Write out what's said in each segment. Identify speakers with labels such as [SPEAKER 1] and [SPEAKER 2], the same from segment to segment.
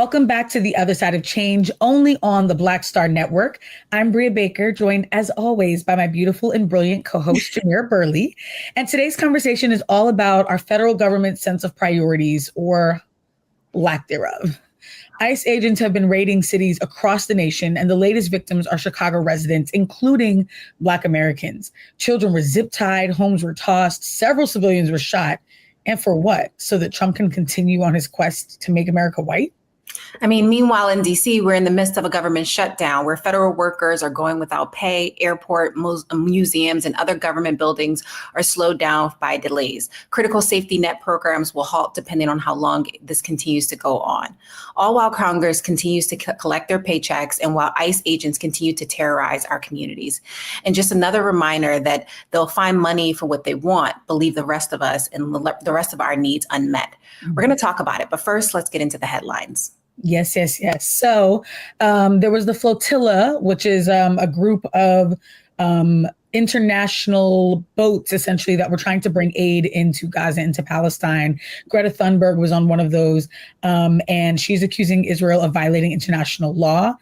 [SPEAKER 1] Welcome back to The Other Side of Change, only on the Black Star Network. I'm Brea Baker, joined as always by my beautiful and brilliant co-host, Jamira Burley. And today's conversation is all about our federal government's sense of priorities, or lack thereof. ICE agents have been raiding cities across the nation, and the latest victims are Chicago residents, including Black Americans. Children were zip-tied, homes were tossed, several civilians were shot. And for what? So that Trump can continue on his quest to make America white?
[SPEAKER 2] I mean, meanwhile, in D.C., we're in the midst of a government shutdown where federal workers are going without pay. Airport, museums, and other government buildings are slowed down by delays. Critical safety net programs will halt depending on how long this continues to go on. All while Congress continues to collect their paychecks and while ICE agents continue to terrorize our communities. And just another reminder that they'll find money for what they want, but leave the rest of us and the rest of our needs unmet. We're going to talk about it, but first, let's get into the headlines.
[SPEAKER 1] Yes. So there was the flotilla, which is a group of international boats, essentially, that were trying to bring aid into Gaza, into Palestine. Greta Thunberg was on one of those, and she's accusing Israel of violating international law,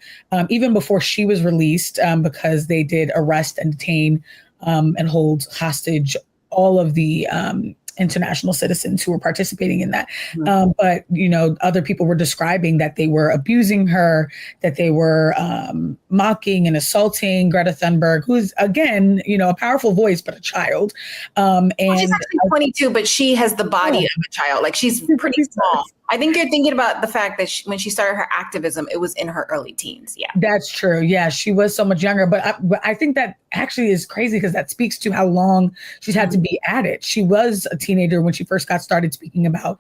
[SPEAKER 1] even before she was released, because they did arrest and detain and hold hostage all of the international citizens who were participating in that. But, other people were describing that they were abusing her, that they were mocking and assaulting Greta Thunberg, who's, again, a powerful voice, but a child. And
[SPEAKER 2] she's actually 22, but she has the body of a child. Like, she's pretty small. I think you're thinking about the fact that when she started her activism, it was in her early teens. Yeah,
[SPEAKER 1] that's true. Yeah, she was so much younger. But I think that actually is crazy because that speaks to how long she's had to be at it. She was a teenager when she first got started speaking about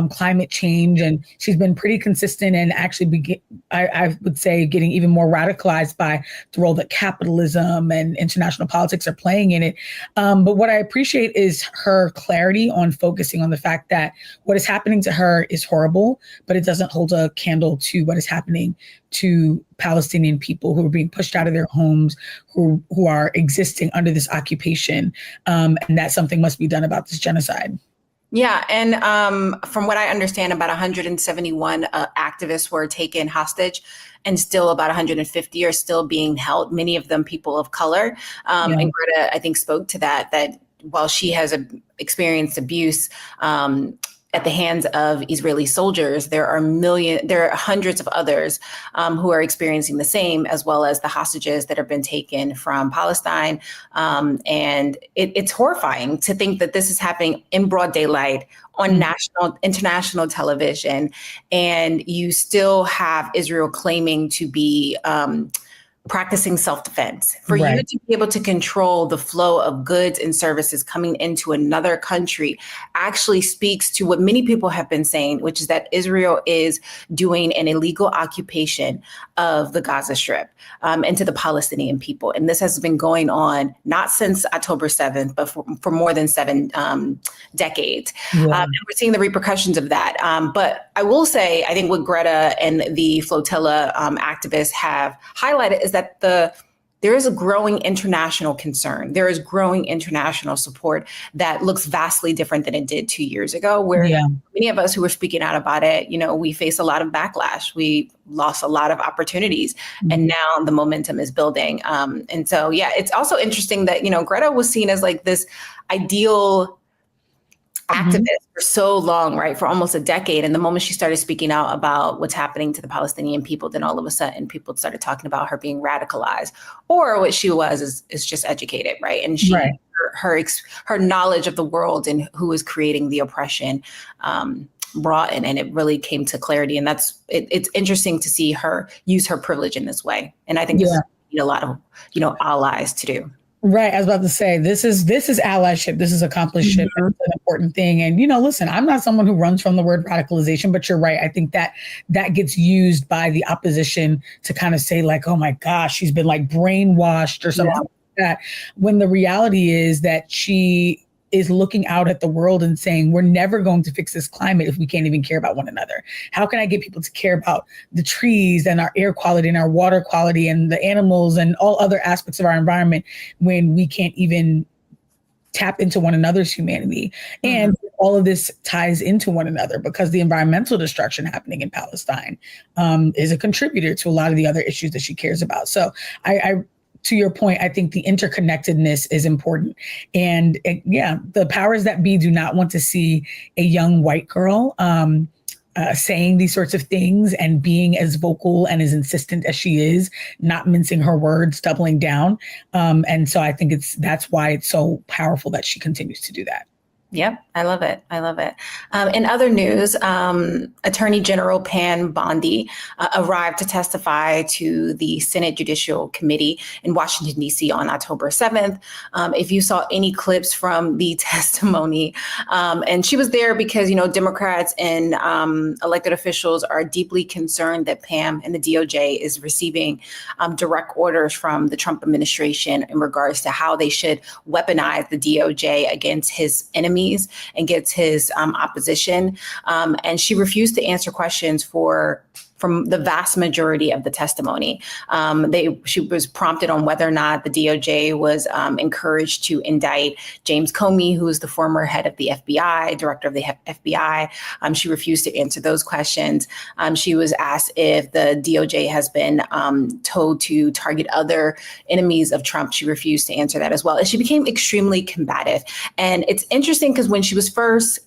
[SPEAKER 1] climate change. And she's been pretty consistent and actually, I would say, getting even more radicalized by the role that capitalism and international politics are playing in it. But what I appreciate is her clarity on focusing on the fact that what is happening to her is horrible, but it doesn't hold a candle to what is happening to Palestinian people who are being pushed out of their homes, who are existing under this occupation, and that something must be done about this genocide.
[SPEAKER 2] Yeah. And from what I understand, about 171 activists were taken hostage, and still about 150 are still being held, many of them people of color. And Greta, I think, spoke to that while she has experienced abuse at the hands of Israeli soldiers, there are hundreds of others who are experiencing the same, as well as the hostages that have been taken from Palestine. And it's horrifying to think that this is happening in broad daylight on international television, and you still have Israel claiming to be practicing self-defense. For you to be able to control the flow of goods and services coming into another country actually speaks to what many people have been saying, which is that Israel is doing an illegal occupation of the Gaza Strip and to the Palestinian people. And this has been going on not since October 7th, but for more than 7 decades. And we're seeing the repercussions of that. But I will say, I think what Greta and the flotilla activists have highlighted is that there is a growing international concern. There is growing international support that looks vastly different than it did 2 years ago, where many of us who were speaking out about it, we face a lot of backlash. We lost a lot of opportunities, and now the momentum is building. And so, it's also interesting that, Greta was seen as like this ideal activist for so long, right? For almost a decade. And the moment she started speaking out about what's happening to the Palestinian people, then all of a sudden people started talking about her being radicalized, or what she was is just educated, right? And she, her knowledge of the world and who is creating the oppression brought in, and it really came to clarity. And it's interesting to see her use her privilege in this way. And I think this is a lot of, allies to do.
[SPEAKER 1] Right. I was about to say, this is allyship. This is accompliceship. It's an important thing. And, listen, I'm not someone who runs from the word radicalization, but you're right. I think that gets used by the opposition to kind of say like, oh, my gosh, she's been like brainwashed or something like that. When the reality is that she is looking out at the world and saying, we're never going to fix this climate if we can't even care about one another. How can I get people to care about the trees and our air quality and our water quality and the animals and all other aspects of our environment when we can't even tap into one another's humanity? And all of this ties into one another because the environmental destruction happening in Palestine is a contributor to a lot of the other issues that she cares about. So I to your point, I think the interconnectedness is important. And the powers that be do not want to see a young white girl saying these sorts of things and being as vocal and as insistent as she is, not mincing her words, doubling down. And so I think that's why it's so powerful that she continues to do that.
[SPEAKER 2] Yep, I love it. I love it. In other news, Attorney General Pam Bondi arrived to testify to the Senate Judicial Committee in Washington, D.C. on October 7th. If you saw any clips from the testimony, and she was there because, Democrats and elected officials are deeply concerned that Pam and the DOJ is receiving direct orders from the Trump administration in regards to how they should weaponize the DOJ against his enemies and gets his opposition. And she refused to answer questions from the vast majority of the testimony. She was prompted on whether or not the DOJ was encouraged to indict James Comey, who is the former head of the FBI, director of the FBI. She refused to answer those questions. She was asked if the DOJ has been told to target other enemies of Trump. She refused to answer that as well. And she became extremely combative. And it's interesting because when she was first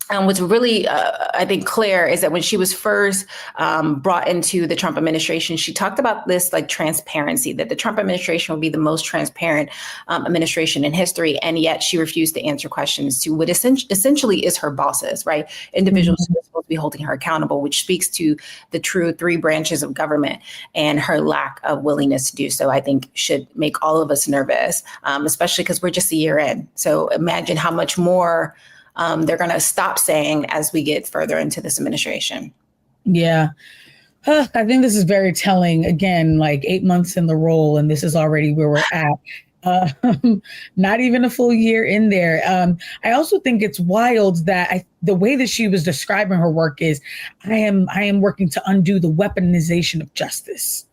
[SPEAKER 2] what's really, I think, clear is that when she was first brought into the Trump administration, she talked about this like transparency, that the Trump administration will be the most transparent administration in history. And yet she refused to answer questions to what essentially is her bosses, right? Individuals who are supposed to be holding her accountable, which speaks to the true three branches of government, and her lack of willingness to do so, I think, should make all of us nervous, especially because we're just a year in. So imagine how much more they're going to stop saying as we get further into this administration.
[SPEAKER 1] Yeah. I think this is very telling. Again, like 8 months in the role, and this is already where we're at. Not even a full year in there. I also think it's wild that the way that she was describing her work is, I am working to undo the weaponization of justice.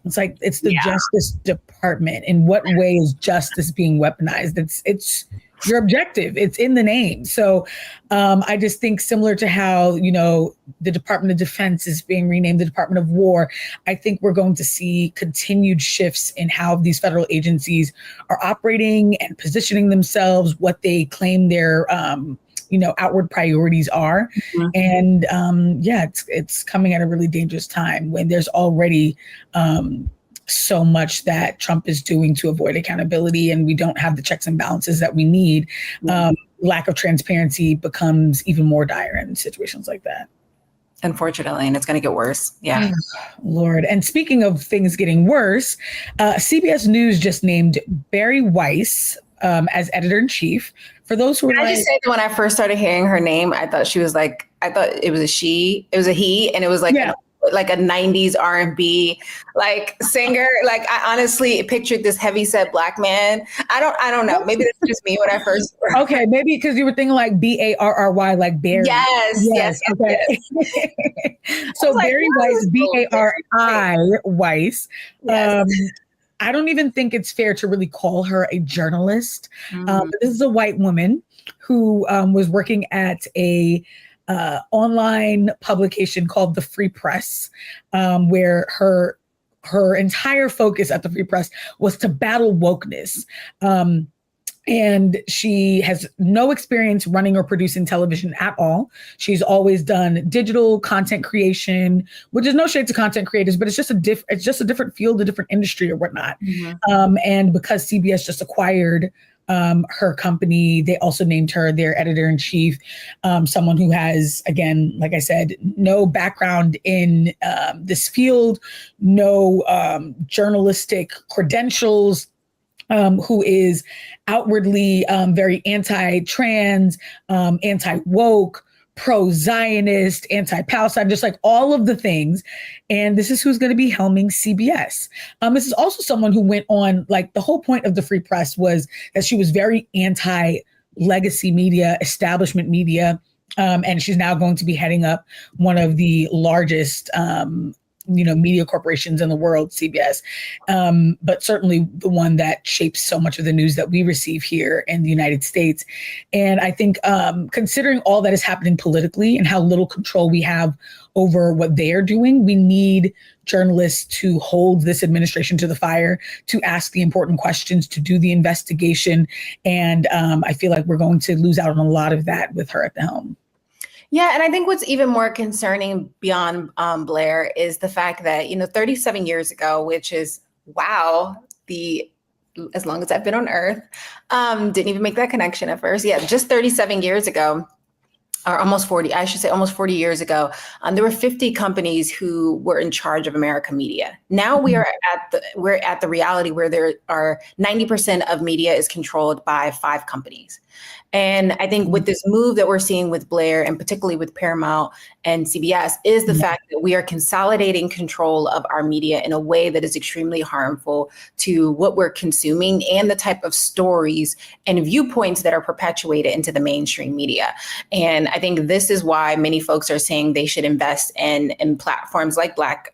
[SPEAKER 1] It's like, it's the Justice Department. In what way is justice being weaponized? It's your objective. It's in the name. So I just think similar to how, the Department of Defense is being renamed the Department of War, I think we're going to see continued shifts in how these federal agencies are operating and positioning themselves, what they claim their outward priorities are. Mm-hmm. And it's coming at a really dangerous time when there's already so much that Trump is doing to avoid accountability, and we don't have the checks and balances that we need. Lack of transparency becomes even more dire in situations like that.
[SPEAKER 2] Unfortunately, and it's going to get worse. Yeah.
[SPEAKER 1] Lord. And speaking of things getting worse, CBS News just named Bari Weiss as editor-in-chief. For those who
[SPEAKER 2] I just said when I first started hearing her name, I thought it was a she, it was a he, and it was like a 90s R&B singer. I honestly pictured this heavyset black man. I don't know. Maybe that's just me when I first.
[SPEAKER 1] Okay, maybe because you were thinking like Barry, like Barry.
[SPEAKER 2] Yes.
[SPEAKER 1] Okay. So Bari Weiss, Bari Weiss.
[SPEAKER 2] Yes.
[SPEAKER 1] I don't even think it's fair to really call her a journalist. This is a white woman who was working at a online publication called The Free Press, where her entire focus at The Free Press was to battle wokeness. And she has no experience running or producing television at all. She's always done digital content creation, which is no shade to content creators, but it's just a different field, a different industry or whatnot. Mm-hmm. And because CBS just acquired her company, they also named her their editor-in-chief, someone who has, again, like I said, no background in this field, no journalistic credentials, who is outwardly very anti-trans, anti-woke, pro-Zionist, anti-Palestine, just like all of the things. And this is who's going to be helming CBS. This is also someone who went on, the whole point of the Free Press was that she was very anti-legacy media, establishment media. And she's now going to be heading up one of the largest media corporations in the world, CBS, but certainly the one that shapes so much of the news that we receive here in the United States. And I think considering all that is happening politically and how little control we have over what they are doing, we need journalists to hold this administration to the fire, to ask the important questions, to do the investigation. And I feel like we're going to lose out on a lot of that with her at the helm.
[SPEAKER 2] Yeah, and I think what's even more concerning beyond Blair is the fact that, 37 years ago, which is, as long as I've been on Earth, didn't even make that connection at first. Yeah, just 37 years ago, or almost 40, I should say almost 40 years ago, there were 50 companies who were in charge of American media. Now we're at the reality where there are 90% of media is controlled by 5 companies. And I think with this move that we're seeing with Blair, and particularly with Paramount and CBS, is the fact that we are consolidating control of our media in a way that is extremely harmful to what we're consuming and the type of stories and viewpoints that are perpetuated into the mainstream media. And I think this is why many folks are saying they should invest in platforms like Black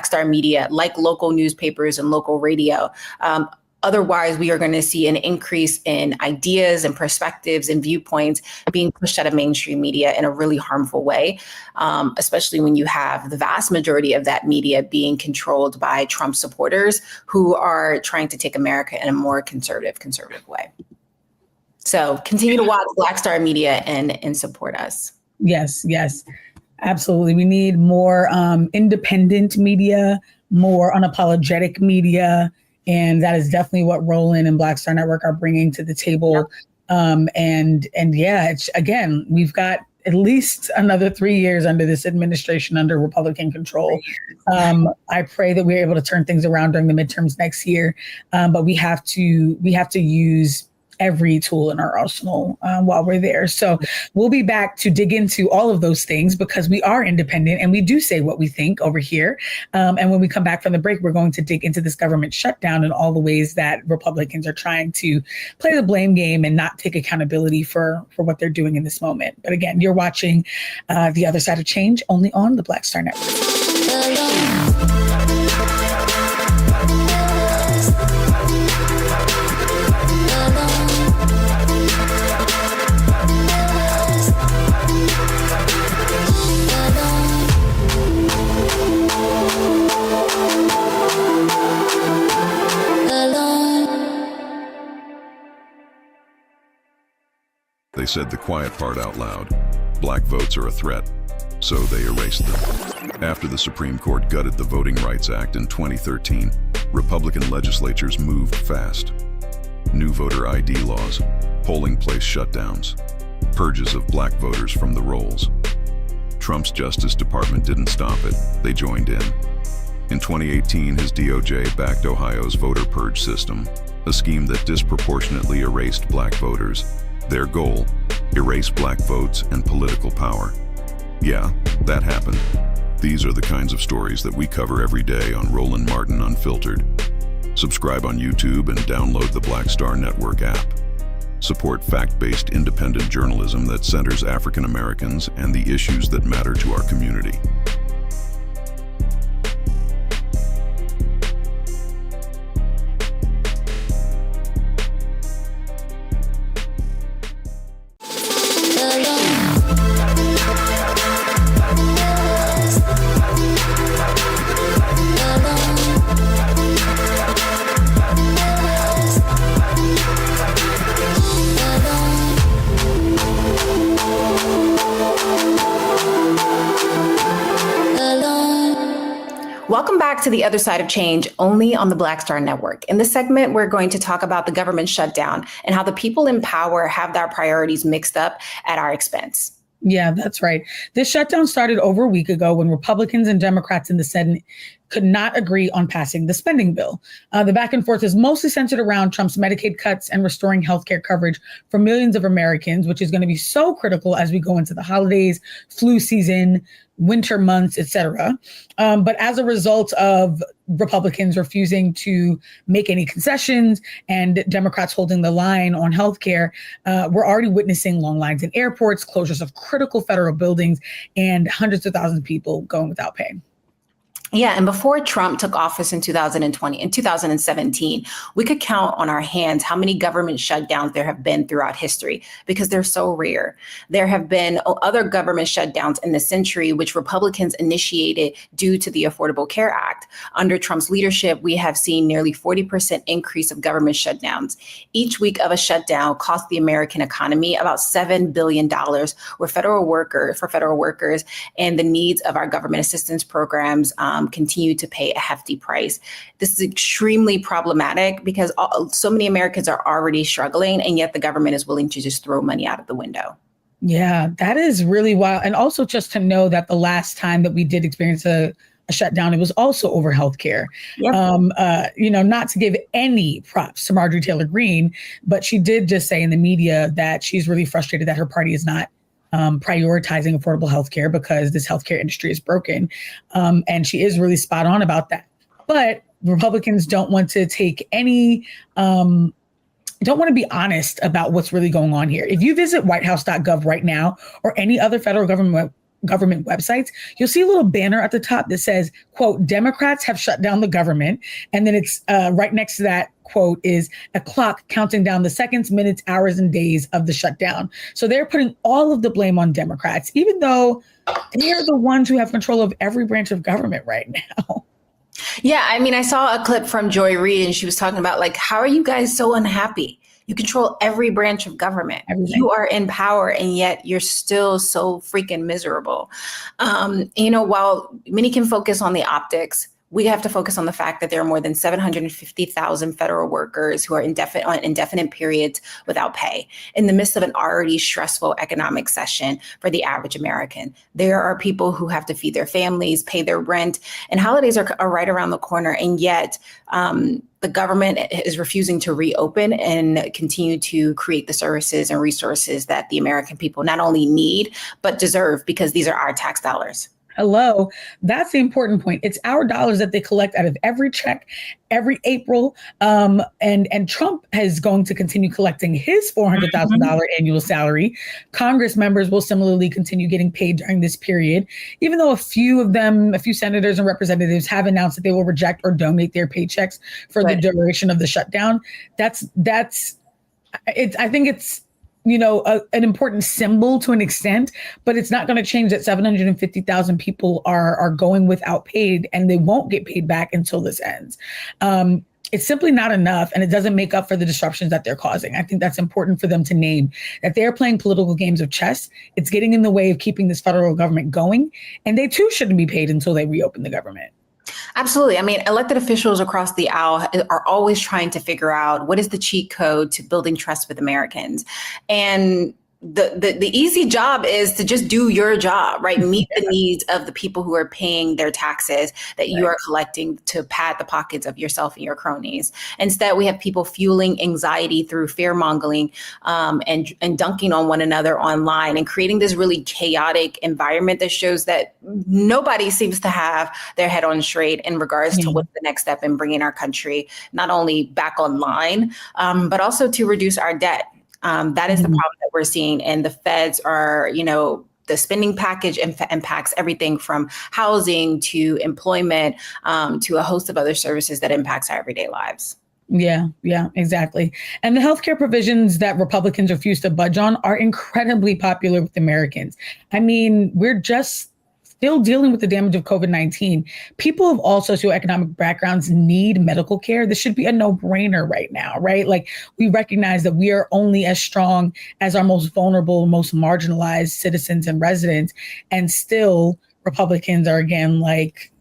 [SPEAKER 2] Star Media, like local newspapers and local radio. Otherwise, we are going to see an increase in ideas and perspectives and viewpoints being pushed out of mainstream media in a really harmful way, especially when you have the vast majority of that media being controlled by Trump supporters who are trying to take America in a more conservative way. So continue to watch Black Star Media and support us.
[SPEAKER 1] Yes, absolutely. We need more independent media, more unapologetic media. And that is definitely what Roland and Black Star Network are bringing to the table. Again, we've got at least another 3 years under this administration, under Republican control. I pray that we're able to turn things around during the midterms next year. But we have to use every tool in our arsenal while we're there. So we'll be back to dig into all of those things because we are independent and we do say what we think over here. And when we come back from the break, we're going to dig into this government shutdown and all the ways that Republicans are trying to play the blame game and not take accountability for what they're doing in this moment. But again, you're watching The Other Side of Change only on the Black Star Network.
[SPEAKER 3] They said the quiet part out loud. Black votes are a threat, so they erased them. After the Supreme Court gutted the Voting Rights Act in 2013, Republican legislatures moved fast. New voter ID laws, polling place shutdowns, purges of black voters from the rolls. Trump's Justice Department didn't stop it, they joined in. In 2018, his DOJ backed Ohio's voter purge system, a scheme that disproportionately erased black voters. Their goal, erase black votes and political power. Yeah, that happened. These are the kinds of stories that we cover every day on Roland Martin Unfiltered. Subscribe on YouTube and download the Black Star Network app. Support fact-based independent journalism that centers African Americans and the issues that matter to our community.
[SPEAKER 2] Welcome back to The Other Side of Change, only on the Black Star Network. In this segment, we're going to talk about the government shutdown and how the people in power have their priorities mixed up at our expense.
[SPEAKER 1] Yeah, that's right. This shutdown started over a week ago when Republicans and Democrats in the Senate could not agree on passing the spending bill. The back and forth is mostly centered around Trump's Medicaid cuts and restoring healthcare coverage for millions of Americans, which is going to be so critical as we go into the holidays, flu season, winter months, et cetera. But as a result of Republicans refusing to make any concessions and Democrats holding the line on healthcare, we're already witnessing long lines in airports, closures of critical federal buildings, and hundreds of thousands of people going without pay.
[SPEAKER 2] Yeah, and before Trump took office in 2020, in 2017, we could count on our hands how many government shutdowns there have been throughout history because they're so rare. There have been other government shutdowns in the century, which Republicans initiated due to the Affordable Care Act. Under Trump's leadership, we have seen nearly 40% increase of government shutdowns. Each week of a shutdown cost the American economy about $7 billion for federal workers, and the needs of our government assistance programs continue to pay a hefty price. This is extremely problematic because so many Americans are already struggling, and yet the government is willing to just throw money out of the window.
[SPEAKER 1] Yeah, that is really wild. And also just to know that the last time that we did experience a shutdown, it was also over healthcare. Yep. Not to give any props to Marjorie Taylor Greene, but she did just say in the media that she's really frustrated that her party is not prioritizing affordable healthcare because this healthcare industry is broken. And she is really spot on about that. But Republicans don't want to take any, don't want to be honest about what's really going on here. If you visit whitehouse.gov right now or any other federal government websites, you'll see a little banner at the top that says, quote, Democrats have shut down the government. And then it's right next to that quote is a clock counting down the seconds, minutes, hours, and days of the shutdown. So they're putting all of the blame on Democrats, even though they're the ones who have control of every branch of government right now.
[SPEAKER 2] Yeah, I mean, I saw a clip from Joy Reid and she was talking about like, how are you guys so unhappy? You control every branch of government. Everything. You are in power, and yet you're still so freaking miserable. While many can focus on the optics, we have to focus on the fact that there are more than 750,000 federal workers who are on indefinite periods without pay in the midst of an already stressful economic session for the average American. There are people who have to feed their families, pay their rent, and holidays are right around the corner. And yet the government is refusing to reopen and continue to create the services and resources that the American people not only need, but deserve, because these are our tax dollars.
[SPEAKER 1] Hello. That's the important point. It's our dollars that they collect out of every check, every April. And Trump is going to continue collecting his $400,000 annual salary. Congress members will similarly continue getting paid during this period, even though a few senators and representatives have announced that they will reject or donate their paychecks for the duration of the shutdown. I think it's an important symbol to an extent, but it's not going to change that 750,000 people are going without paid, and they won't get paid back until this ends. It's simply not enough, and it doesn't make up for the disruptions that they're causing. I think that's important for them to name, that they're playing political games of chess. It's getting in the way of keeping this federal government going, and they too shouldn't be paid until they reopen the government.
[SPEAKER 2] Absolutely. I mean, elected officials across the aisle are always trying to figure out what is the cheat code to building trust with Americans. And the easy job is to just do your job, right? Meet the needs of the people who are paying their taxes that you are collecting to pad the pockets of yourself and your cronies. Instead, we have people fueling anxiety through fear mongering and dunking on one another online and creating this really chaotic environment that shows that nobody seems to have their head on straight in regards to what's the next step in bringing our country not only back online, but also to reduce our debt. That is the problem that we're seeing. And the feds are, the spending package impacts everything from housing to employment to a host of other services that impacts our everyday lives.
[SPEAKER 1] Yeah, exactly. And the healthcare provisions that Republicans refuse to budge on are incredibly popular with Americans. I mean, we're just still dealing with the damage of COVID-19. People of all socioeconomic backgrounds need medical care. This should be a no-brainer right now, right? Like, we recognize that we are only as strong as our most vulnerable, most marginalized citizens and residents. And still, Republicans are again like,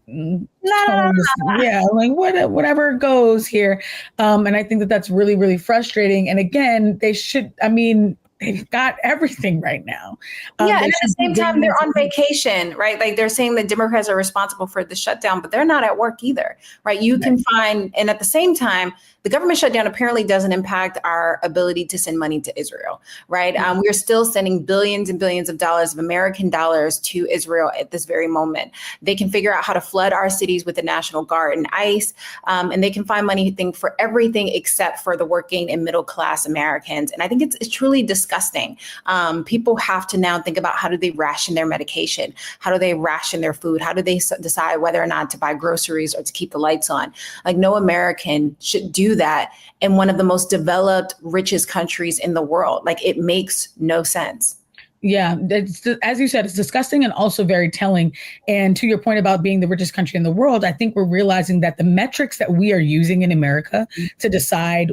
[SPEAKER 1] whatever goes here. And I think that that's really, really frustrating. And again, they've got everything right now.
[SPEAKER 2] And at the same time, they're on vacation, right? Like, they're saying that Democrats are responsible for the shutdown, but they're not at work either, right? You can find, and at the same time, the government shutdown apparently doesn't impact our ability to send money to Israel, right? We're still sending billions and billions of dollars of American dollars to Israel at this very moment. They can figure out how to flood our cities with the National Guard and ICE, and they can find money for everything except for the working and middle class Americans. And I think it's truly disgusting. People have to now think about, how do they ration their medication? How do they ration their food? How do they decide whether or not to buy groceries or to keep the lights on? Like, no American should do that in one of the most developed, richest countries in the world. Like, it makes no sense.
[SPEAKER 1] Yeah, as you said, it's disgusting and also very telling. And to your point about being the richest country in the world, I think we're realizing that the metrics that we are using in America to decide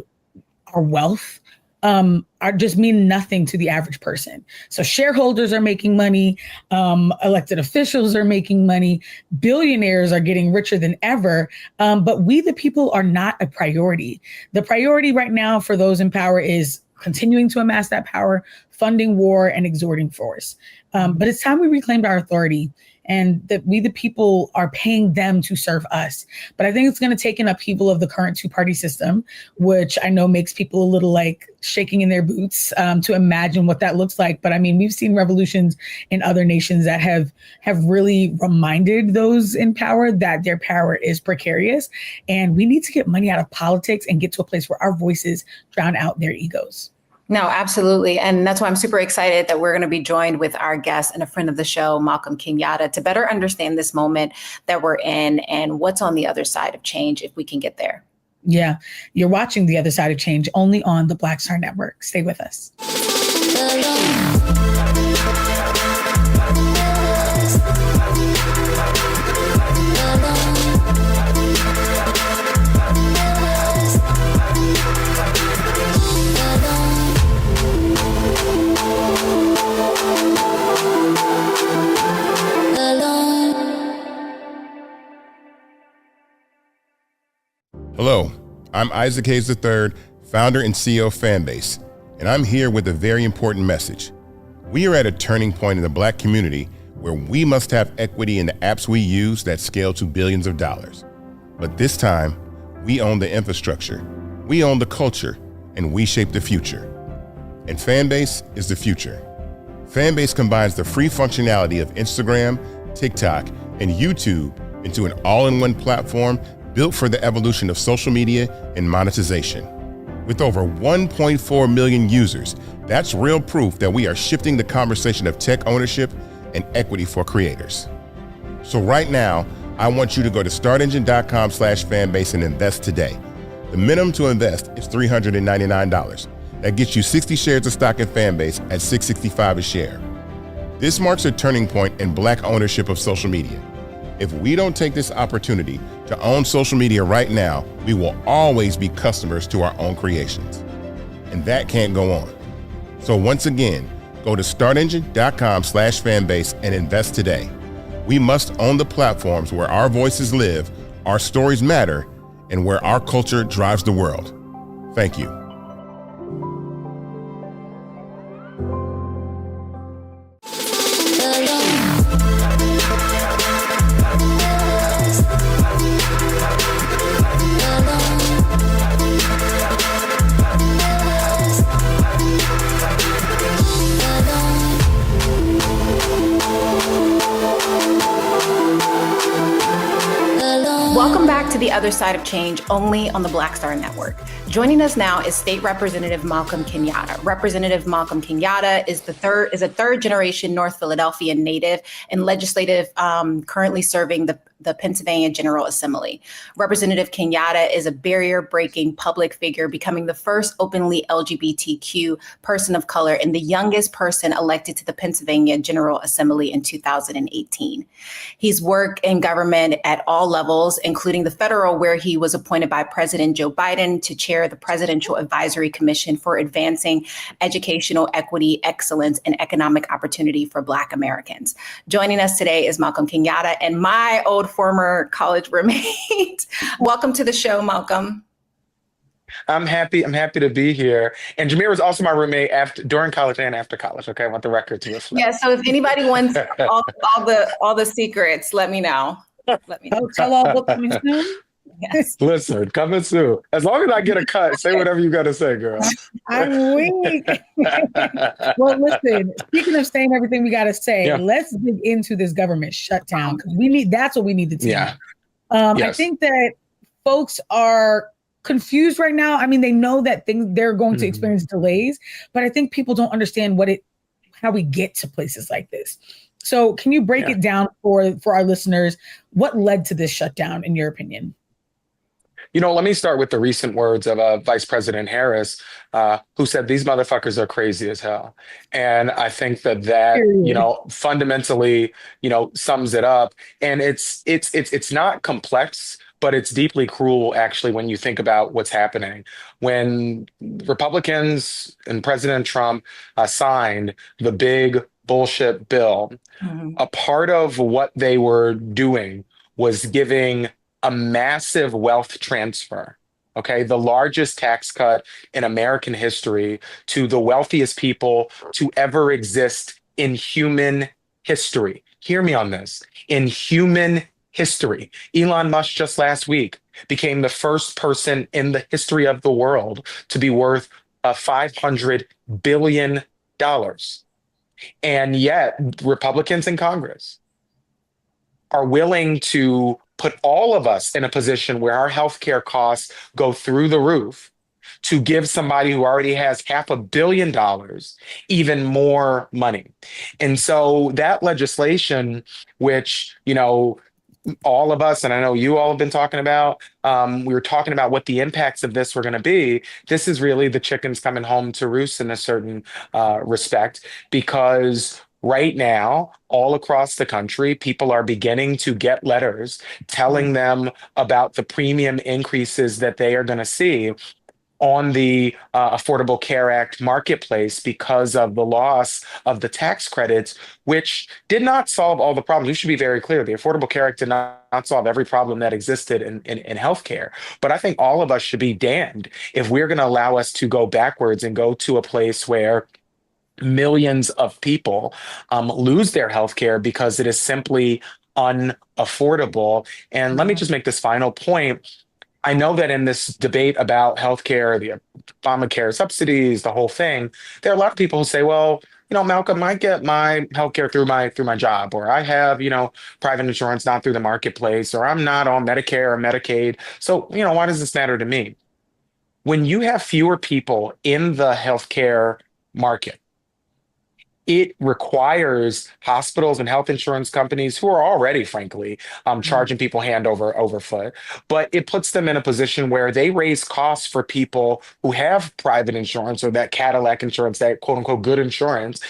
[SPEAKER 1] our wealth are just mean nothing to the average person. So shareholders are making money, elected officials are making money, billionaires are getting richer than ever, but we the people are not a priority. The priority right now for those in power is continuing to amass that power, funding war, and exhorting force. But it's time we reclaimed our authority, and that we the people are paying them to serve us. But I think it's going to take an upheaval of the current two-party system, which I know makes people a little like shaking in their boots to imagine what that looks like. But I mean, we've seen revolutions in other nations that have really reminded those in power that their power is precarious. And we need to get money out of politics and get to a place where our voices drown out their egos.
[SPEAKER 2] No, absolutely. And that's why I'm super excited that we're going to be joined with our guest and a friend of the show, Malcolm Kenyatta, to better understand this moment that we're in and what's on the other side of change, if we can get there.
[SPEAKER 1] Yeah, you're watching The Other Side of Change only on the Black Star Network. Stay with us.
[SPEAKER 4] Hello, I'm Isaac Hayes III, founder and CEO of Fanbase, and I'm here with a very important message. We are at a turning point in the Black community where we must have equity in the apps we use that scale to billions of dollars. But this time, we own the infrastructure, we own the culture, and we shape the future. And Fanbase is the future. Fanbase combines the free functionality of Instagram, TikTok, and YouTube into an all-in-one platform built for the evolution of social media and monetization. With over 1.4 million users, that's real proof that we are shifting the conversation of tech ownership and equity for creators. So right now, I want you to go to startengine.com/fanbase and invest today. The minimum to invest is $399. That gets you 60 shares of stock in Fanbase at $665 a share. This marks a turning point in Black ownership of social media. If we don't take this opportunity to own social media right now, we will always be customers to our own creations. And that can't go on. So once again, go to startengine.com/fanbase and invest today. We must own the platforms where our voices live, our stories matter, and where our culture drives the world. Thank you.
[SPEAKER 2] Welcome back to The Other Side of Change, only on the Black Star Network. Joining us now is State Representative Malcolm Kenyatta. Representative Malcolm Kenyatta is a third-generation North Philadelphia native and legislative currently serving the Pennsylvania General Assembly. Representative Kenyatta is a barrier-breaking public figure, becoming the first openly LGBTQ person of color and the youngest person elected to the Pennsylvania General Assembly in 2018. He's worked in government at all levels, including the federal, where he was appointed by President Joe Biden to chair the Presidential Advisory Commission for Advancing Educational Equity, Excellence, and Economic Opportunity for Black Americans. Joining us today is Malcolm Kenyatta and my old former college roommate. Welcome to the show, Malcolm.
[SPEAKER 5] I'm happy to be here. And Jamira was also my roommate during college and after college. Okay, I want the record to reflect.
[SPEAKER 2] Yeah, so if anybody wants all the secrets, let me know.
[SPEAKER 1] Oh, tell all book coming soon. Yes.
[SPEAKER 5] Listen, coming soon. As long as I get a cut, say whatever you got to say, girl.
[SPEAKER 1] I'm weak. Well, listen, speaking of saying everything we got to say,
[SPEAKER 5] Yeah.
[SPEAKER 1] let's dig into this government shutdown because that's what we need to team.
[SPEAKER 5] Yeah.
[SPEAKER 1] I
[SPEAKER 5] Yes.
[SPEAKER 1] think that folks are confused right now. I mean, they know that they're going to experience delays, but I think people don't understand how we get to places like this. So can you break it down for our listeners? What led to this shutdown, in your opinion?
[SPEAKER 5] Let me start with the recent words of Vice President Harris, who said these motherfuckers are crazy as hell. And I think that fundamentally, sums it up. And it's not complex, but it's deeply cruel, actually, when you think about what's happening. When Republicans and President Trump signed the big bullshit bill, a part of what they were doing was giving a massive wealth transfer, okay? The largest tax cut in American history to the wealthiest people to ever exist in human history. Hear me on this. In human history. Elon Musk just last week became the first person in the history of the world to be worth $500 billion. And yet, Republicans in Congress are willing to put all of us in a position where our healthcare costs go through the roof to give somebody who already has $500 million even more money. And so that legislation, which, all of us, and I know you all have been talking about, we were talking about what the impacts of this were going to be. This is really the chickens coming home to roost in a certain respect, because right now, all across the country, people are beginning to get letters telling them about the premium increases that they are going to see on the Affordable Care Act marketplace because of the loss of the tax credits, which did not solve all the problems. We should be very clear. The Affordable Care Act did not solve every problem that existed in healthcare. But I think all of us should be damned if we're going to allow us to go backwards and go to a place where millions of people lose their healthcare because it is simply unaffordable. And let me just make this final point. I know that in this debate about healthcare, the Obamacare subsidies, the whole thing, there are a lot of people who say, well, Malcolm, I get my healthcare through my job, or I have, private insurance, not through the marketplace, or I'm not on Medicare or Medicaid. So, why does this matter to me? When you have fewer people in the healthcare market, it requires hospitals and health insurance companies who are already, frankly, charging people hand over foot. But it puts them in a position where they raise costs for people who have private insurance or that Cadillac insurance, that quote unquote good insurance.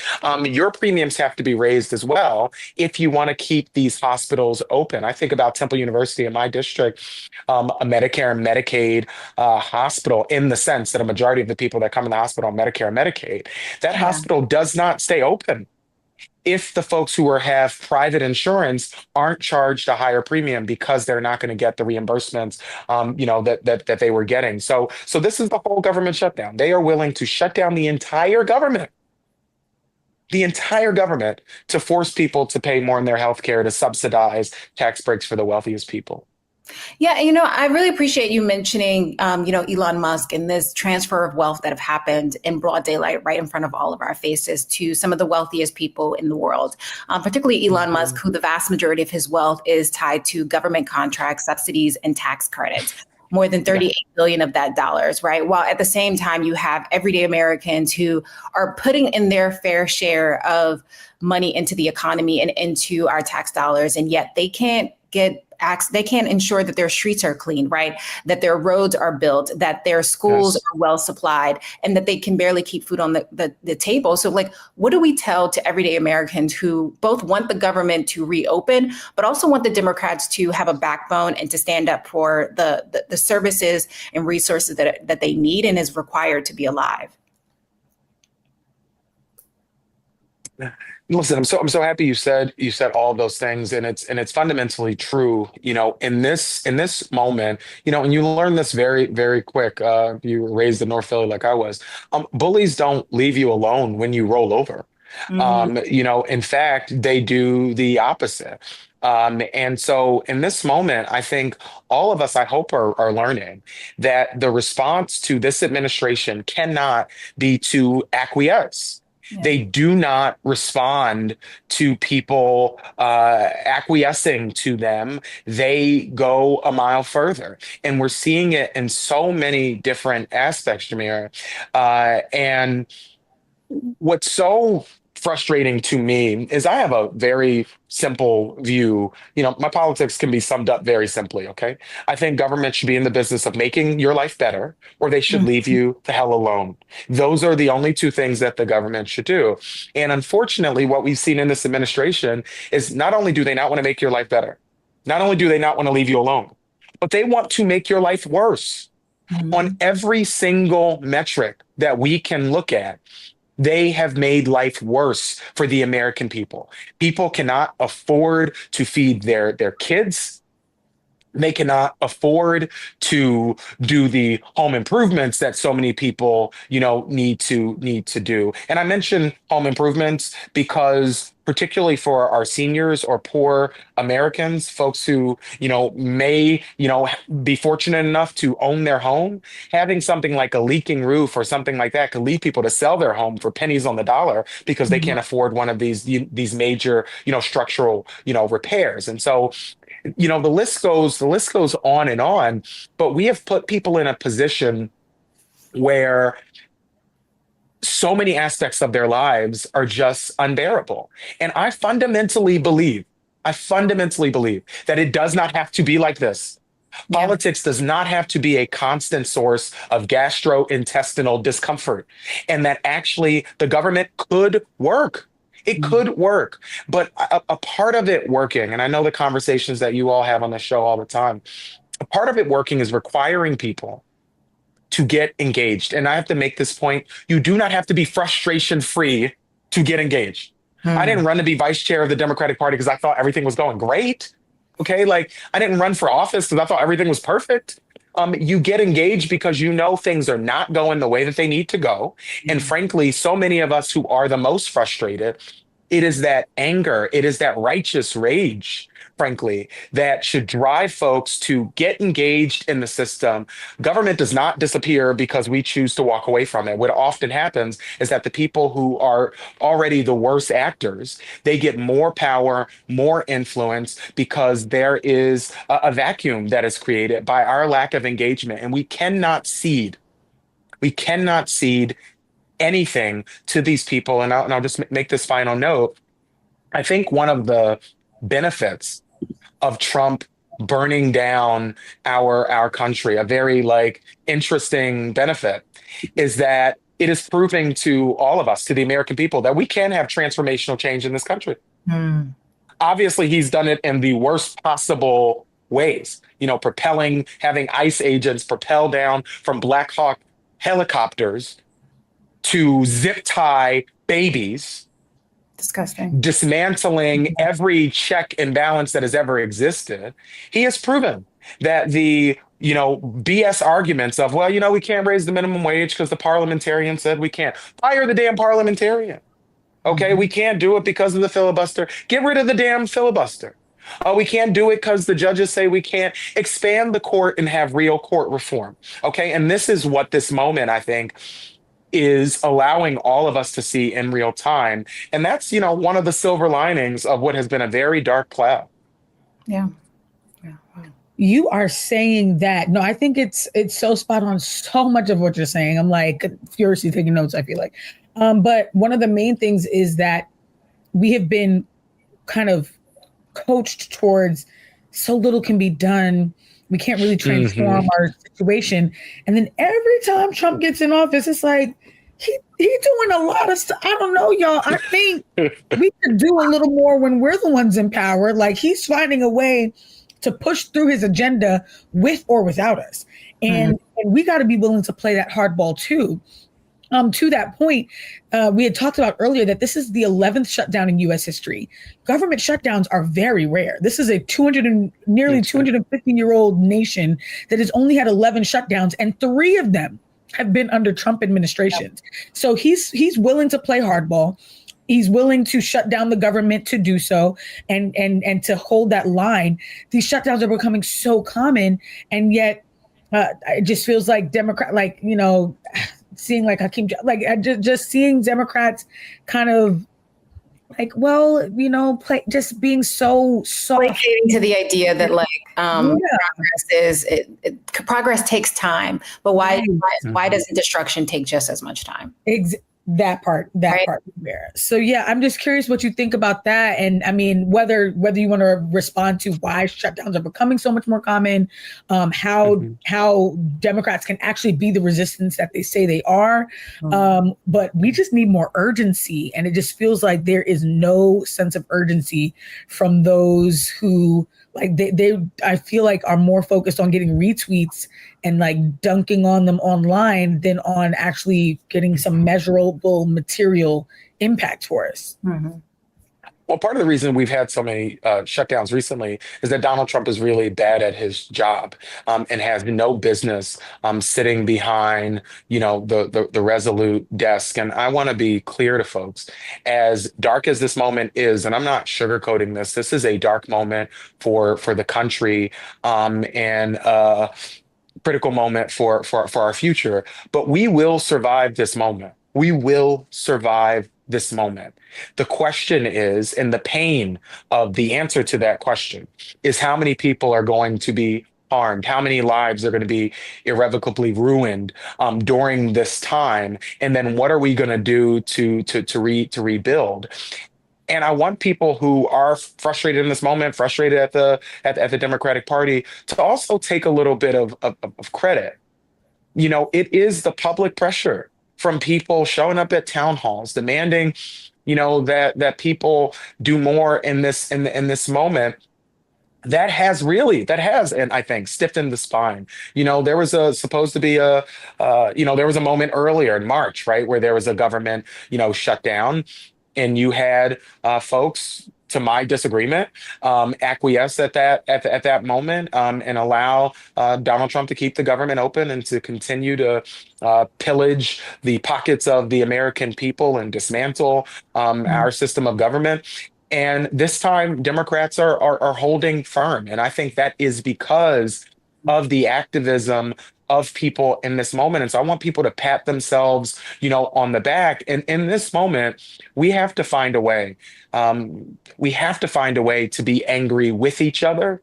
[SPEAKER 5] Your premiums have to be raised as well if you want to keep these hospitals open. I think about Temple University in my district, a Medicare and Medicaid hospital, in the sense that a majority of the people that come in the hospital on Medicare and Medicaid, that hospital does not stay open if the folks who have private insurance aren't charged a higher premium because they're not going to get the reimbursements, that they were getting. So this is the whole government shutdown. They are willing to shut down the entire government to force people to pay more in their health care, to subsidize tax breaks for the wealthiest people.
[SPEAKER 2] Yeah, I really appreciate you mentioning, Elon Musk and this transfer of wealth that have happened in broad daylight right in front of all of our faces to some of the wealthiest people in the world, particularly Elon Musk, who the vast majority of his wealth is tied to government contracts, subsidies, and tax credits. More than 38 billion of that dollars, right? While at the same time, you have everyday Americans who are putting in their fair share of money into the economy and into our tax dollars, and yet they can't ensure that their streets are clean, right? That their roads are built, that their schools are well supplied, and that they can barely keep food on the table. So what do we tell to everyday Americans who both want the government to reopen, but also want the Democrats to have a backbone and to stand up for the services and resources that they need and is required to be alive?
[SPEAKER 5] Listen, I'm so happy you said all of those things, and it's fundamentally true. In this moment, and you learn this very, very quick. You were raised in North Philly like I was. Bullies don't leave you alone when you roll over. In fact, they do the opposite. And so in this moment, I think all of us, I hope, are learning that the response to this administration cannot be to acquiesce. They do not respond to people acquiescing to them. They go a mile further. And we're seeing it in so many different aspects, Jamira. And what's so frustrating to me is I have a very simple view. My politics can be summed up very simply, okay? I think government should be in the business of making your life better, or they should leave you the hell alone. Those are the only two things that the government should do. And unfortunately, what we've seen in this administration is not only do they not want to make your life better, not only do they not want to leave you alone, but they want to make your life worse. On every single metric that we can look at, they have made life worse for the American people. People cannot afford to feed their kids. They cannot afford to do the home improvements that so many people, need to do. And I mention home improvements because particularly for our seniors or poor Americans, folks who, may, be fortunate enough to own their home, having something like a leaking roof or something like that could lead people to sell their home for pennies on the dollar because they can't afford one of these major, structural, repairs. And so, the list goes on, but we have put people in a position where so many aspects of their lives are just unbearable. And I fundamentally believe that it does not have to be like this. Politics does not have to be a constant source of gastrointestinal discomfort, and that actually the government could work. It could work, but a part of it working, and I know the conversations that you all have on the show all the time, a part of it working is requiring people to get engaged. And I have to make this point. You do not have to be frustration free to get engaged. I didn't run to be vice chair of the Democratic Party because I thought everything was going great. Okay. I didn't run for office because I thought everything was perfect. You get engaged because things are not going the way that they need to go. And frankly, so many of us who are the most frustrated, it is that anger, it is that righteous rage, frankly, that should drive folks to get engaged in the system. Government does not disappear because we choose to walk away from it. What often happens is that the people who are already the worst actors, they get more power, more influence because there is a vacuum that is created by our lack of engagement. And we cannot cede anything to these people. And I'll just make this final note. I think one of the benefits of Trump burning down our country, a very interesting benefit, is that it is proving to all of us, to the American people, that we can have transformational change in this country. Obviously, he's done it in the worst possible ways, having ICE agents propel down from Black Hawk helicopters to zip tie babies.
[SPEAKER 2] Disgusting.
[SPEAKER 5] Dismantling every check and balance that has ever existed. He has proven that the BS arguments of, we can't raise the minimum wage because the parliamentarian said we can't. Fire the damn parliamentarian. Okay, we can't do it because of the filibuster. Get rid of the damn filibuster. We can't do it because the judges say we can't. Expand the court and have real court reform. Okay, and this is what this moment, I think, is allowing all of us to see in real time. And that's, one of the silver linings of what has been a very dark cloud.
[SPEAKER 2] Yeah.
[SPEAKER 1] Wow. You are saying that. No, I think it's so spot on. So much of what you're saying. I'm furiously taking notes, I feel like. But one of the main things is that we have been kind of coached towards so little can be done. We can't really transform our situation. And then every time Trump gets in office, it's he's doing a lot of stuff. I don't know, y'all. I think we could do a little more when we're the ones in power. He's finding a way to push through his agenda with or without us. And we got to be willing to play that hardball too. To that point, we had talked about earlier that this is the 11th shutdown in U.S. history. Government shutdowns are very rare. This is a nearly 250-year-old nation that has only had 11 shutdowns, and 3 of them have been under Trump administrations. Yep. So he's willing to play hardball. He's willing to shut down the government to do so, and to hold that line. These shutdowns are becoming so common, and yet it just feels like Democrat, like, you know, seeing like Hakeem, like just seeing Democrats kind of like, well, you know, just being so soft.
[SPEAKER 2] Placating to the idea that like progress takes time, but why doesn't destruction take just as much time?
[SPEAKER 1] That part. So yeah, I'm just curious what you think about that. And I mean, whether you want to respond to why shutdowns are becoming so much more common, how Democrats can actually be the resistance that they say they are. But we just need more urgency. And it just feels like there is no sense of urgency from those who, like, they I feel like are more focused on getting retweets and like dunking on them online than on actually getting some measurable material impact for us.
[SPEAKER 2] Mm-hmm.
[SPEAKER 5] Well, part of the reason we've had so many shutdowns recently is that Donald Trump is really bad at his job, and has no business sitting behind, you know, the resolute desk. And I want to be clear to folks, as dark as this moment is, and I'm not sugarcoating this, this is a dark moment for the country, and critical moment for our future. But we will survive this moment. We will survive this moment. The question is, and the pain of the answer to that question is, how many people are going to be harmed? How many lives are going to be irrevocably ruined during this time? And then what are we going to do to rebuild? And I want people who are frustrated in this moment, frustrated at the Democratic Party, to also take a little bit of credit. You know, it is the public pressure from people showing up at town halls, demanding, you know, that people do more in this moment. That has, and I think, stiffened the spine. You know, there was supposed to be there was a moment earlier in March, right, where there was a government, you know, shutdown. And you had folks, to my disagreement, acquiesce at that moment, and allow Donald Trump to keep the government open and to continue to pillage the pockets of the American people and dismantle our system of government. And this time, Democrats are holding firm, and I think that is because of the activism of people in this moment. And so I want people to pat themselves, you know, on the back. And in this moment, we have to find a way. We have to find a way to be angry with each other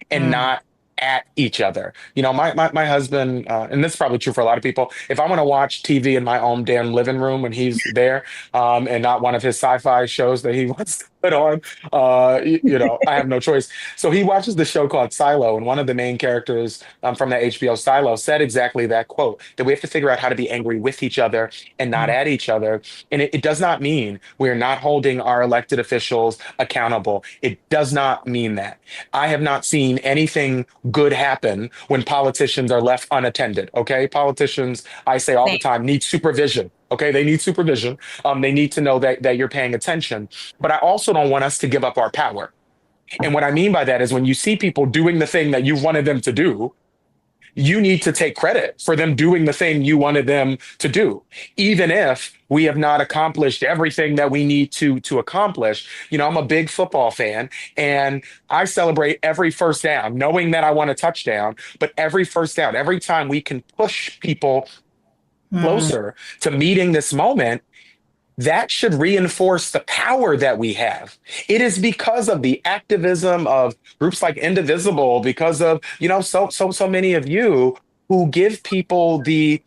[SPEAKER 5] and not at each other. You know, my husband, and this is probably true for a lot of people, if I want to watch TV in my own damn living room when he's there, and not one of his sci-fi shows that he wants to put on, you know, I have no choice. So he watches the show called Silo, and one of the main characters from that HBO Silo said exactly that quote, that we have to figure out how to be angry with each other and not at each other. And it does not mean we're not holding our elected officials accountable. It does not mean that. I have not seen anything good happen when politicians are left unattended. Okay, politicians, I say all the time, need supervision. Okay, they need supervision. They need to know that you're paying attention. But I also don't want us to give up our power. And what I mean by that is, when you see people doing the thing that you wanted them to do, you need to take credit for them doing the thing you wanted them to do, even if we have not accomplished everything that we need to accomplish. You know, I'm a big football fan, and I celebrate every first down, knowing that I want a touchdown, but every first down, every time we can push people closer to meeting this moment, that should reinforce the power that we have. It is because of the activism of groups like Indivisible, because of, you know, so many of you who give people the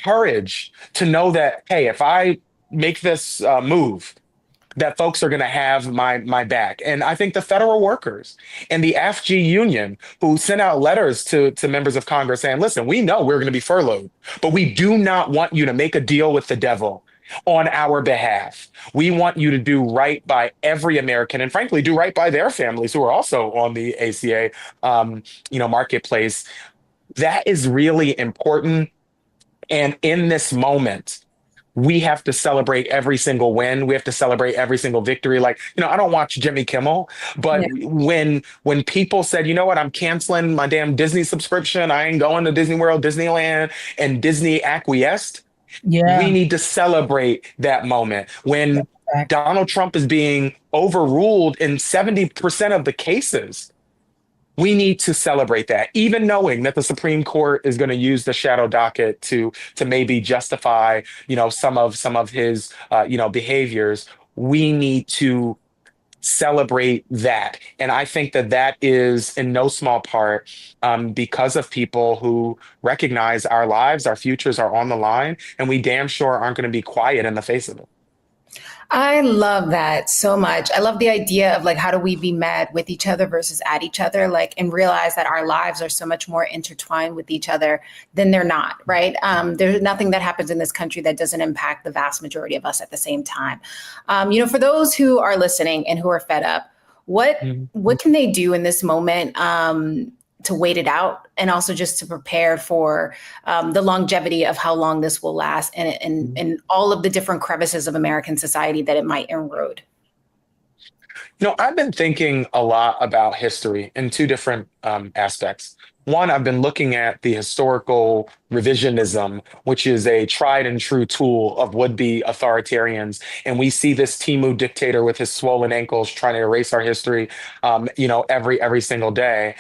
[SPEAKER 5] courage to know that, hey, if I make this move, that folks are going to have my back. And I think the federal workers and the AFG union, who sent out letters to members of Congress saying, listen, we know we're going to be furloughed, but we do not want you to make a deal with the devil on our behalf. We want you to do right by every American, and frankly, do right by their families who are also on the ACA, marketplace. That is really important. And in this moment, we have to celebrate every single win. We have to celebrate every single victory. Like, you know, I don't watch Jimmy Kimmel, but when people said, you know what, I'm canceling my damn Disney subscription, I ain't going to Disney World, Disneyland, and Disney acquiesced,
[SPEAKER 1] Yeah.
[SPEAKER 5] We need to celebrate that moment when Donald Trump is being overruled in 70% of the cases. We need to celebrate that, even knowing that the Supreme Court is going to use the shadow docket to maybe justify, some of his, behaviors. We need to celebrate that, and I think that that is in no small part because of people who recognize our lives, our futures are on the line, and we damn sure aren't going to be quiet in the face of it.
[SPEAKER 2] I love that so much. I love the idea of like, how do we be mad with each other versus at each other, like, and realize that our lives are so much more intertwined with each other than they're not, right? There's nothing that happens in this country that doesn't impact the vast majority of us at the same time. For those who are listening and who are fed up, what can they do in this moment to wait it out, and also just to prepare for the longevity of how long this will last, and all of the different crevices of American society that it might erode?
[SPEAKER 5] I've been thinking a lot about history in two different aspects. One, I've been looking at the historical revisionism, which is a tried and true tool of would-be authoritarians. And we see this Timu dictator with his swollen ankles trying to erase our history, every single day.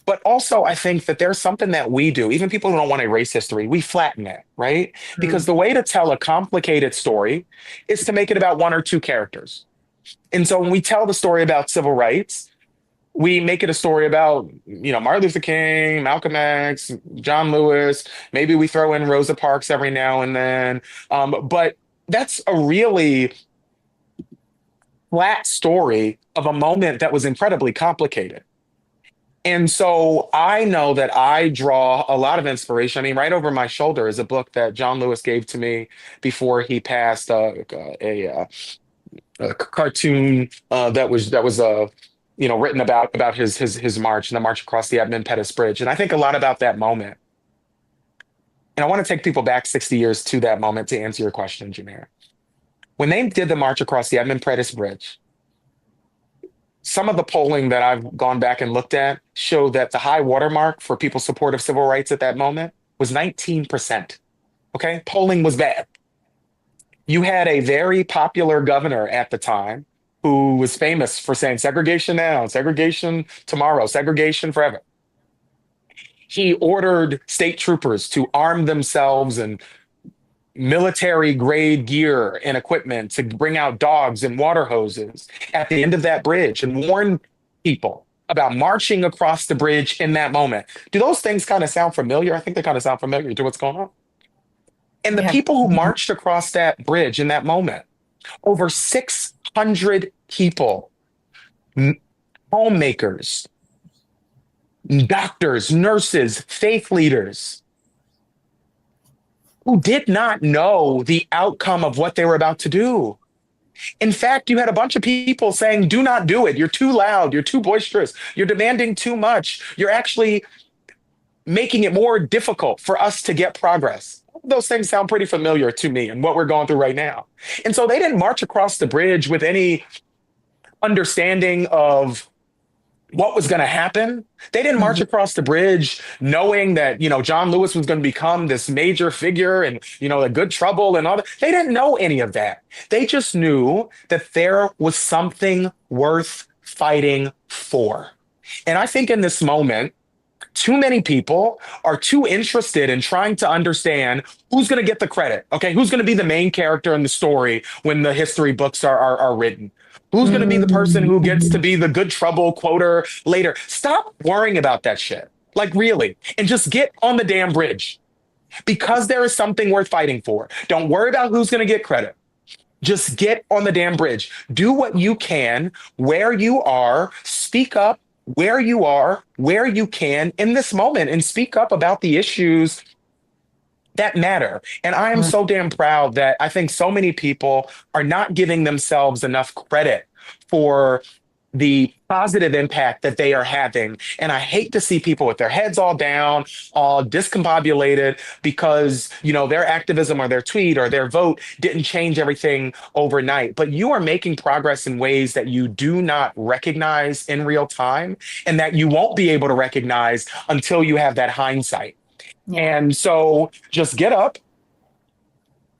[SPEAKER 5] But also, I think that there's something that we do, even people who don't want to erase history, we flatten it, right? Because the way to tell a complicated story is to make it about one or two characters. And so when we tell the story about civil rights, we make it a story about, Martin Luther King, Malcolm X, John Lewis. Maybe we throw in Rosa Parks every now and then. But that's a really flat story of a moment that was incredibly complicated. And so I know that I draw a lot of inspiration. I mean, right over my shoulder is a book that John Lewis gave to me before he passed, a cartoon that was written about his march and the march across the Edmund Pettus Bridge. And I think a lot about that moment. And I want to take people back 60 years to that moment to answer your question, Jamira. When they did the march across the Edmund Pettus Bridge, some of the polling that I've gone back and looked at showed that the high watermark for people's support of civil rights at that moment was 19%. Okay, polling was bad. You had a very popular governor at the time who was famous for saying segregation now, segregation tomorrow, segregation forever. He ordered state troopers to arm themselves in military grade gear and equipment to bring out dogs and water hoses at the end of that bridge and warn people about marching across the bridge in that moment. Do those things kind of sound familiar? I think they kind of sound familiar to what's going on. And the people who marched across that bridge in that moment, over 600 people, homemakers, doctors, nurses, faith leaders, who did not know the outcome of what they were about to do. In fact, you had a bunch of people saying, do not do it. You're too loud. You're too boisterous. You're demanding too much. You're actually making it more difficult for us to get progress. Those things sound pretty familiar to me and what we're going through right now. And so they didn't march across the bridge with any understanding of what was going to happen. They didn't march across the bridge knowing that, John Lewis was going to become this major figure and, a good trouble and all that. They didn't know any of that. They just knew that there was something worth fighting for. And I think in this moment, too many people are too interested in trying to understand who's going to get the credit. Okay, who's going to be the main character in the story when the history books are written? Who's going to be the person who gets to be the good trouble quoter later? Stop worrying about that shit. Like, really. And just get on the damn bridge. Because there is something worth fighting for. Don't worry about who's going to get credit. Just get on the damn bridge. Do what you can where you are. Speak up where you are, where you can in this moment, and speak up about the issues that matter. And I am so damn proud that I think so many people are not giving themselves enough credit for the positive impact that they are having. And I hate to see people with their heads all down, all discombobulated because, their activism or their tweet or their vote didn't change everything overnight. But you are making progress in ways that you do not recognize in real time and that you won't be able to recognize until you have that hindsight. And so just get up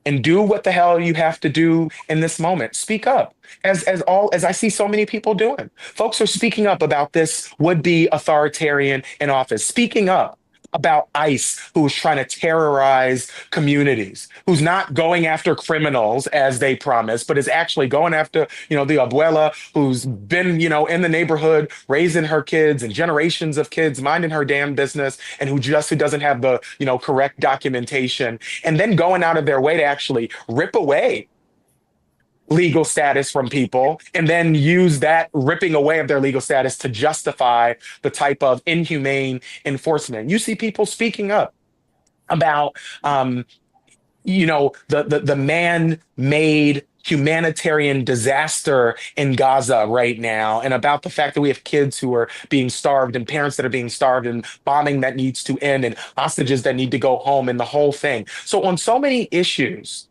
[SPEAKER 5] and do what the hell you have to do in this moment. Speak up, as I see so many people doing. Folks are speaking up about this would-be authoritarian in office, speaking up about ICE, who's trying to terrorize communities, who's not going after criminals as they promised, but is actually going after, the abuela who's been, in the neighborhood raising her kids and generations of kids, minding her damn business, and who doesn't have the, correct documentation, and then going out of their way to actually rip away legal status from people and then use that ripping away of their legal status to justify the type of inhumane enforcement. You see people speaking up about, the man-made humanitarian disaster in Gaza right now, and about the fact that we have kids who are being starved and parents that are being starved and bombing that needs to end and hostages that need to go home and the whole thing. So on so many issues,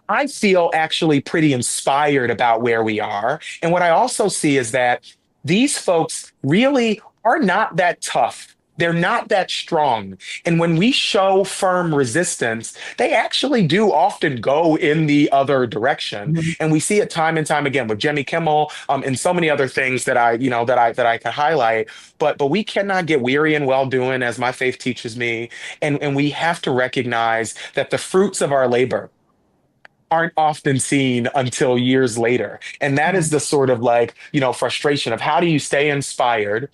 [SPEAKER 5] I feel actually pretty inspired about where we are. And what I also see is that these folks really are not that tough. They're not that strong. And when we show firm resistance, they actually do often go in the other direction. And we see it time and time again with Jimmy Kimmel and so many other things that I can highlight. But we cannot get weary in well doing, as my faith teaches me. And we have to recognize that the fruits of our labor aren't often seen until years later. And that is the sort of frustration of how do you stay inspired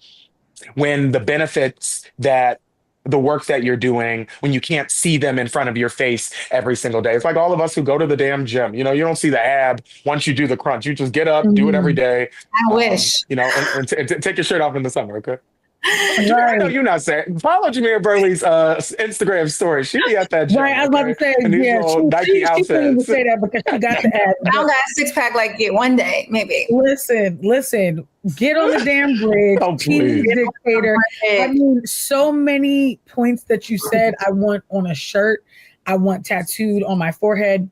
[SPEAKER 5] when the benefits that the work that you're doing, when you can't see them in front of your face every single day. It's like all of us who go to the damn gym. You don't see the ab once you do the crunch. You just get up, do it every day.
[SPEAKER 2] I wish.
[SPEAKER 5] And take your shirt off in the summer, okay? I know you're not saying. Follow Jamira Burley's Instagram story. She be at that gym.
[SPEAKER 1] Right, I was about to say,
[SPEAKER 5] Nike outfits.
[SPEAKER 1] She couldn't even say that because she got the ad.
[SPEAKER 2] I don't got a six-pack like you one day, maybe.
[SPEAKER 1] Listen. Get on the damn bridge.
[SPEAKER 5] Oh, please.
[SPEAKER 1] Dictator. I mean, so many points that you said I want on a shirt. I want tattooed on my forehead.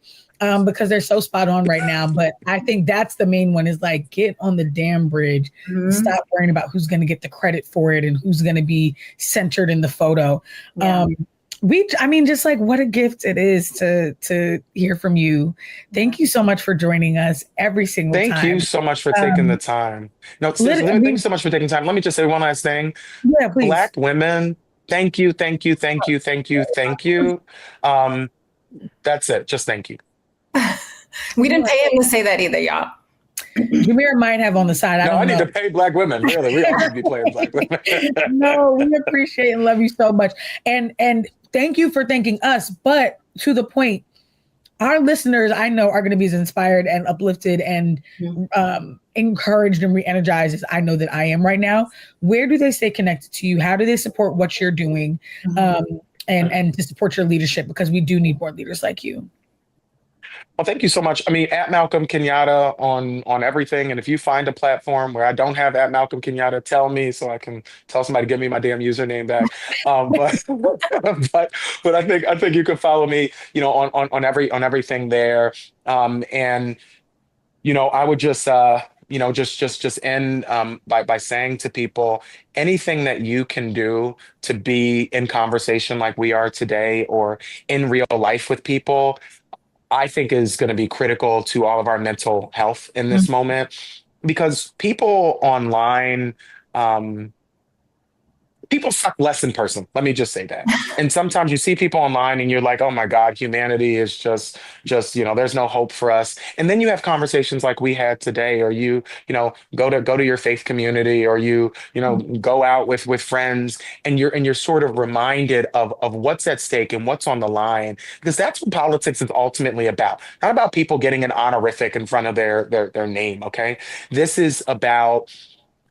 [SPEAKER 1] Because they're so spot on right now. But I think that's the main one is get on the damn bridge. Stop worrying about who's going to get the credit for it and who's going to be centered in the photo.
[SPEAKER 2] Yeah.
[SPEAKER 1] Just what a gift it is to hear from you. Thank you so much for joining us every single time.
[SPEAKER 5] Thank you so much for taking the time. No, seriously, thank you so much for taking time. Let me just say one last thing.
[SPEAKER 1] Yeah, please.
[SPEAKER 5] Black women, thank you. That's it. Just thank you.
[SPEAKER 2] We didn't pay him to say that either, y'all.
[SPEAKER 1] Jamira might have on the side. I
[SPEAKER 5] need to pay Black women. Really, we all need to be playing Black women.
[SPEAKER 1] No, we appreciate and love you so much, and thank you for thanking us. But to the point, our listeners, I know, are going to be as inspired and uplifted and encouraged and re-energized as I know that I am right now. Where do they stay connected to you? How do they support what you're doing, and to support your leadership? Because we do need more leaders like you.
[SPEAKER 5] Well, thank you so much. At Malcolm Kenyatta on everything. And if you find a platform where I don't have at Malcolm Kenyatta, tell me so I can tell somebody to give me my damn username back. But I think you can follow me, on everything there. I would just just end by saying to people, anything that you can do to be in conversation like we are today or in real life with people, I think is going to be critical to all of our mental health in this moment, because people online, people suck less in person. Let me just say that. And sometimes you see people online and you're like, oh my God, humanity is just, there's no hope for us. And then you have conversations like we had today, or you go to your faith community, or you go out with friends, and you're sort of reminded of what's at stake and what's on the line, because that's what politics is ultimately about. Not about people getting an honorific in front of their name. Okay. This is about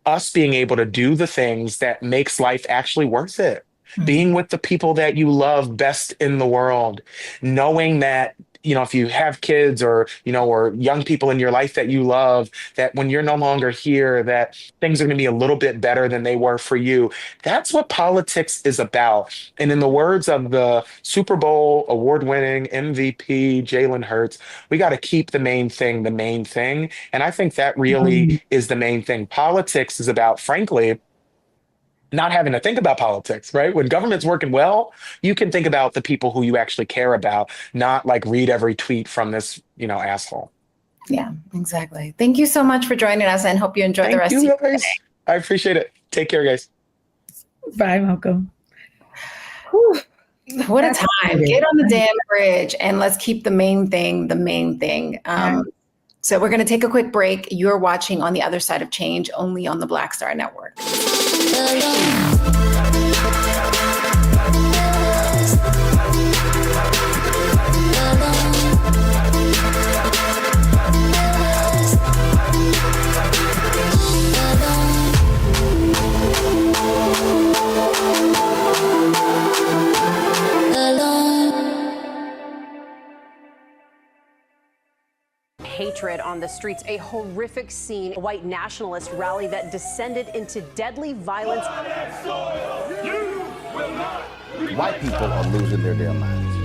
[SPEAKER 5] us being able to do the things that makes life actually worth it. Being with the people that you love best in the world, knowing that, if you have kids or young people in your life that you love, that when you're no longer here, that things are going to be a little bit better than they were for you. That's what politics is about. And in the words of the Super Bowl award-winning MVP, Jalen Hurts, we got to keep the main thing. And I think that really is the main thing. Politics is about, frankly, not having to think about politics, right? When government's working well, you can think about the people who you actually care about, not like read every tweet from this, asshole.
[SPEAKER 2] Yeah, exactly. Thank you so much for joining us, and hope you enjoy the rest of your day.
[SPEAKER 5] I appreciate it. Take care, guys.
[SPEAKER 1] Bye, Malcolm.
[SPEAKER 2] Whew. What a time. Get on the damn bridge and let's keep the main thing the main thing. So we're going to take a quick break. You're watching On the Other Side of Change, only on the Black Star Network.
[SPEAKER 6] Hatred on the streets, a horrific scene, a white nationalist rally that descended into deadly violence.
[SPEAKER 7] White people are losing their damn minds.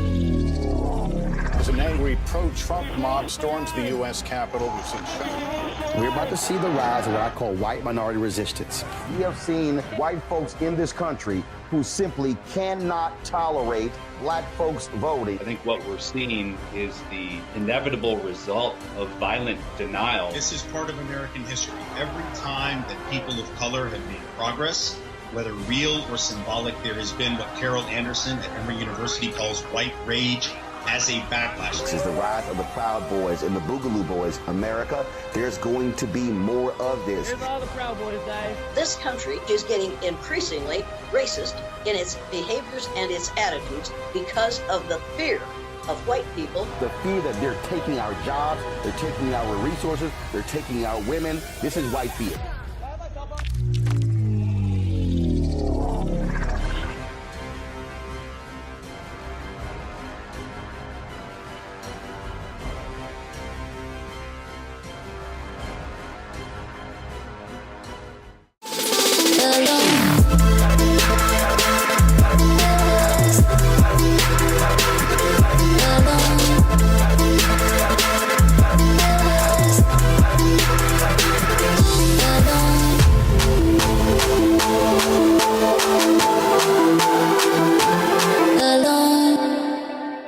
[SPEAKER 8] As an angry pro-Trump mob storms the U.S. Capitol, we've seen shutdown.
[SPEAKER 7] We're about to see the rise of what I call white minority resistance.
[SPEAKER 9] We have seen white folks in this country who simply cannot tolerate black folks voting.
[SPEAKER 10] I think what we're seeing is the inevitable result of violent denial.
[SPEAKER 11] This is part of American history. Every time that people of color have made progress, whether real or symbolic, there has been what Carol Anderson at Emory University calls white rage as a backlash.
[SPEAKER 9] This is the rise of the Proud Boys and the Boogaloo Boys. America, there's going to be more of this.
[SPEAKER 12] Here's all the Proud Boys, guys.
[SPEAKER 13] This country is getting increasingly racist in its behaviors and its attitudes because of the fear of white people.
[SPEAKER 7] The fear that they're taking our jobs, they're taking our resources, they're taking our women. This is white fear.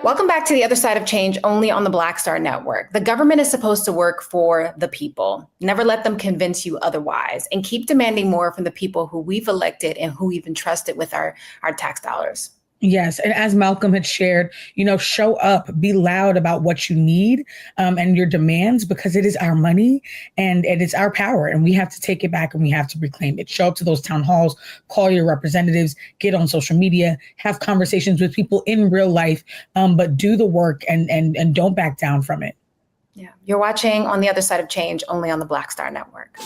[SPEAKER 2] Welcome back to The Other Side of Change, only on the Black Star Network. The government is supposed to work for the people. Never let them convince you otherwise, and keep demanding more from the people who we've elected and who we've entrusted with our tax dollars.
[SPEAKER 1] Yes. And as Malcolm had shared, show up, be loud about what you need and your demands, because it is our money and it's our power, and we have to take it back and we have to reclaim it. Show up to those town halls, call your representatives, get on social media, have conversations with people in real life, but do the work and don't back down from it.
[SPEAKER 2] Yeah. You're watching On the Other Side of Change, only on the Black Star Network.